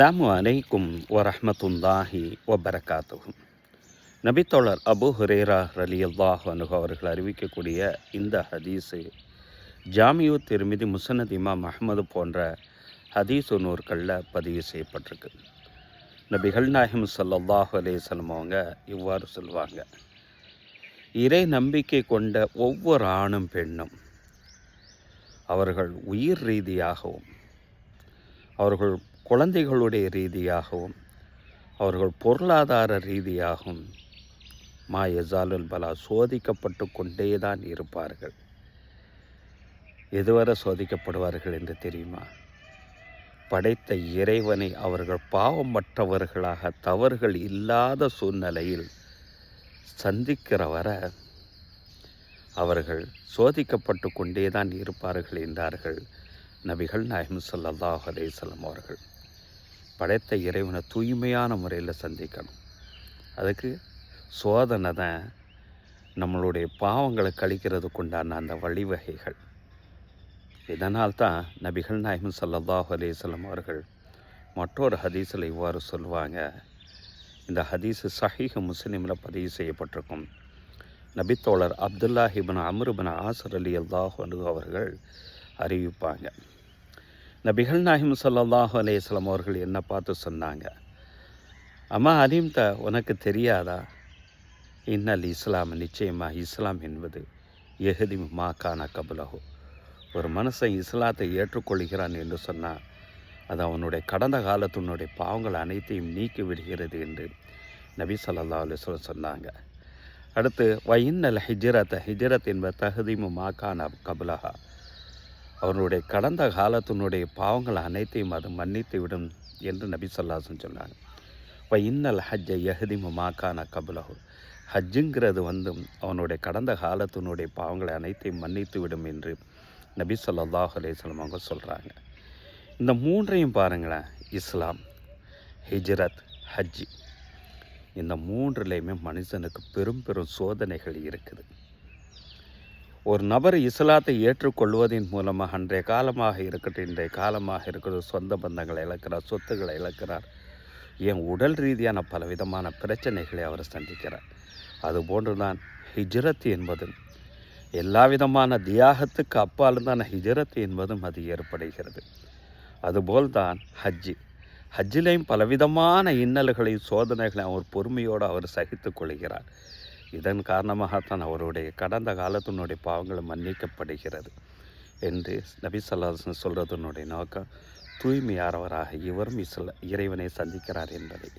அஸ்ஸலாமு அலைக்கும் வரஹ்மத்துல்லாஹி வபரகாத்துஹு. நபித்தோழர் அபூ ஹுரைரா ரலியல்லாஹு அன்ஹு அவர்கள் அறிவிக்கக்கூடிய இந்த ஹதீஸு ஜாமியு திர்மிதி, முஸ்னத் இமாம் அஹ்மது போன்ற ஹதீஸு நூற்களில் பதிவு செய்யப்பட்டிருக்கு. நபிகள் நாயகம் ஸல்லல்லாஹு அலைஹி வஸல்லம் அவங்க இவ்வாறு சொல்லுவாங்க: இறை நம்பிக்கை கொண்ட ஒவ்வொரு ஆணும் பெண்ணும் அவர்கள் உயிர் ரீதியாகவும், அவர்கள் குழந்தைகளுடைய ரீதியாகவும், அவர்கள் பொருளாதார ரீதியாகவும் யஸாலுல் பலா சோதிக்கப்பட்டு கொண்டே தான் இருப்பார்கள். எதுவரை சோதிக்கப்படுவார்கள் என்று தெரியுமா? படைத்த இறைவனை அவர்கள் பாவமற்றவர்களாக, தவறுகள் இல்லாத சூழ்நிலையில் சந்திக்கிற வர அவர்கள் சோதிக்கப்பட்டு கொண்டே தான் இருப்பார்கள் என்றார்கள் நபிகள் நாயகம் ஸல்லல்லாஹு அலைஹி வஸல்லம் அவர்கள். படைத்த இறைவனை தூய்மையான முறையில் சந்திக்கணும். அதுக்கு சோதனை தான் நம்மளுடைய பாவங்களை கழிக்கிறதுக்கு உண்டான அந்த வழிவகைகள். இதனால் தான் நபிகள் நாயகம் ஸல்லல்லாஹு அலைஹி வஸல்லம் அவர்கள் மற்றொரு ஹதீஸில் இவ்வாறு சொல்லுவாங்க. இந்த ஹதீஸு ஸஹீஹ் முஸ்லிமில் பதிவு செய்யப்பட்டிருக்கும். நபித்தோழர் அப்துல்லாஹ் இப்னு அம்ர் இப்னு ஆஸ் ரலியல்லாஹு அன்ஹு அவர்கள் அறிவிப்பாங்க. நபிகள் நாயகம் ஸல்லல்லாஹு அலைஹி வஸல்லம் அவர்கள் என்ன பார்த்து சொன்னாங்க: அம்மா அலிம்த, உனக்கு தெரியாதா? இன்னல் இஸ்லாம், நிச்சயமாக இஸ்லாம் என்பது எஹதி மாக்கான கபலஹு. ஒரு மனுஷன் இஸ்லாத்தை ஏற்றுக்கொள்கிறான் என்று சொன்னால் அது அவனுடைய கடந்த காலத்தினுடைய பாவங்கள் அனைத்தையும் நீக்கி விடுகிறது என்று நபி ஸல்லல்லாஹு அலைஹி வஸல்லம் சொன்னாங்க. அடுத்து இன்னல் ஹிஜ்ரத் என்பது தஹதீமு மாக்கான கபலஹா. அவனுடைய கடந்த காலத்தினுடைய பாவங்கள் அனைத்தையும் அது மன்னித்து விடும் என்று நபி ஸல்லல்லாஹு அலைஹி வஸல்லம் சொன்னாங்க. இன்னல் ஹஜ்ஜ யஹ்திமு மாக்கான கபலஹு. ஹஜ்ஜுங்கிறது அவனுடைய கடந்த காலத்தினுடைய பாவங்களை அனைத்தையும் மன்னித்து விடும் என்று நபி ஸல்லல்லாஹு அலைஹி வஸல்லம் அவங்க சொல்கிறாங்க. இந்த மூன்றையும் பாருங்களேன்: இஸ்லாம், ஹிஜ்ரத், ஹஜ்ஜி. இந்த மூன்றுலேயுமே மனுஷனுக்கு பெரும் பெரும் சோதனைகள் இருக்குது. ஒரு நபர் இஸ்லாத்தை ஏற்றுக்கொள்வதன் மூலமாக அன்றைய காலமாக இருக்கட்டும், இன்றைய காலமாக இருக்கட்டும், சொந்த பந்தங்களை இழக்கிறார், சொத்துக்களை இழக்கிறார், ஏன் உடல் ரீதியான பலவிதமான பிரச்சனைகளை அவர் சந்திக்கிறார். அதுபோன்று தான் ஹிஜ்ரத் என்பதும், எல்லா விதமான தியாகத்துக்கு அப்பால் தான் ஹிஜ்ரத் என்பதும் அது ஏற்படுகிறது. அதுபோல்தான் ஹஜ்ஜிலையும் பலவிதமான இன்னல்களை, சோதனைகளை அவர் பொறுமையோடு அவர் சகித்து கொள்கிறார். இதன் காரணமாகத்தான் அவருடைய கடந்த காலத்தினுடைய பாவங்கள் மன்னிக்கப்படுகிறது என்று நபி ஸல்லல்லாஹு அலைஹி வஸல்லம் சொல்கிறதுனுடைய நோக்கம் தூய்மையானவராக இவரும் இறைவனை சந்திக்கிறார் என்பதை.